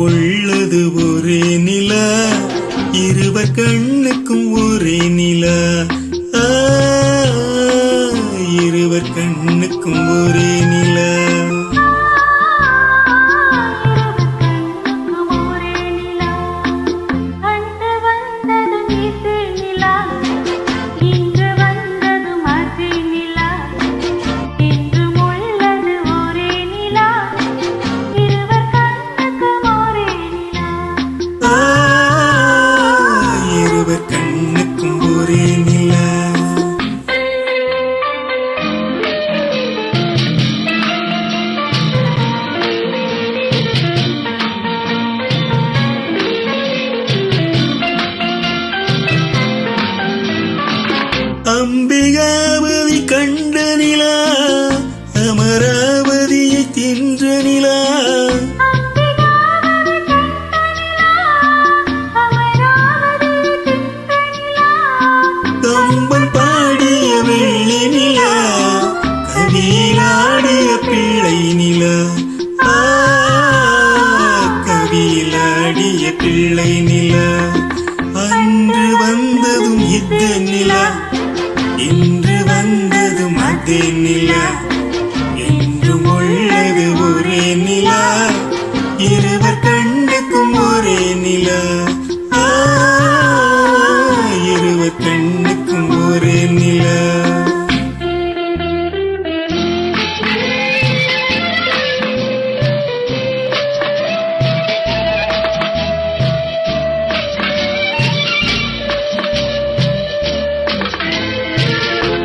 உள்ளது ஒரே நிலா, இருவர் கண்ணுக்கும் ஒரே நிலா. இருவர் கண்ணுக்கும் ஒரே நிலா. அம்பிகாவதி கண்ட நிலா, அமராவதியை தின்ற நிலா. கம்பன் பாடிய வெள்ளி நிலா, கவியிலாடிய பிள்ளை நிலா. கவியிலாடிய பிள்ளை நிலா. அன்று வந்ததும் இந்த நிலா, இன்று வந்ததும் அதே நிலா. என்றும் உள்ளது ஒரே நிலா, இருவர் கண்ணுக்கும் ஒரே நிலா. இருவர் கண்ணுக்கும் ஒரே நிலா.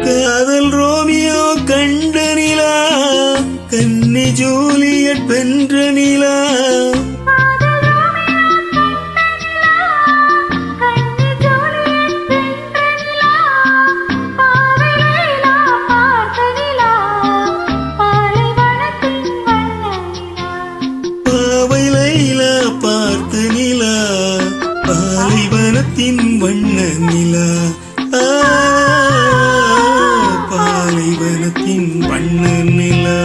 காதல் ரோமியோ கண்ட நிலா, கன்னி ஜூலியட் வென்ற நிலா. பாவை லைலா பார்த்த நிலா, பாலைவனத்தின் வண்ண நிலா. பாலைவனத்தின் வண்ண நிலா.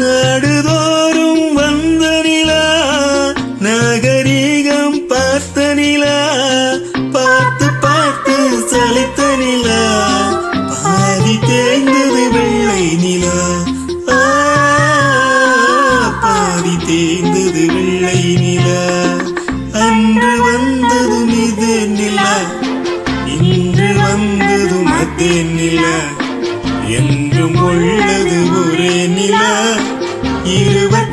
நாடுதோறும் வந்த நிலா, நாகரீகம் பார்த்த நிலா. பார்த்து பார்த்து சலித்த நிலா, பாதி தேய்ந்தது வெள்ளை நிலா. பாதி தேய்ந்தது வெள்ளை நிலா. அன்று வந்ததும் இது நிலா, இன்று வந்ததும் அதே நிலா. என்றும் உள்ளது ஒரே நிலா, இருவர்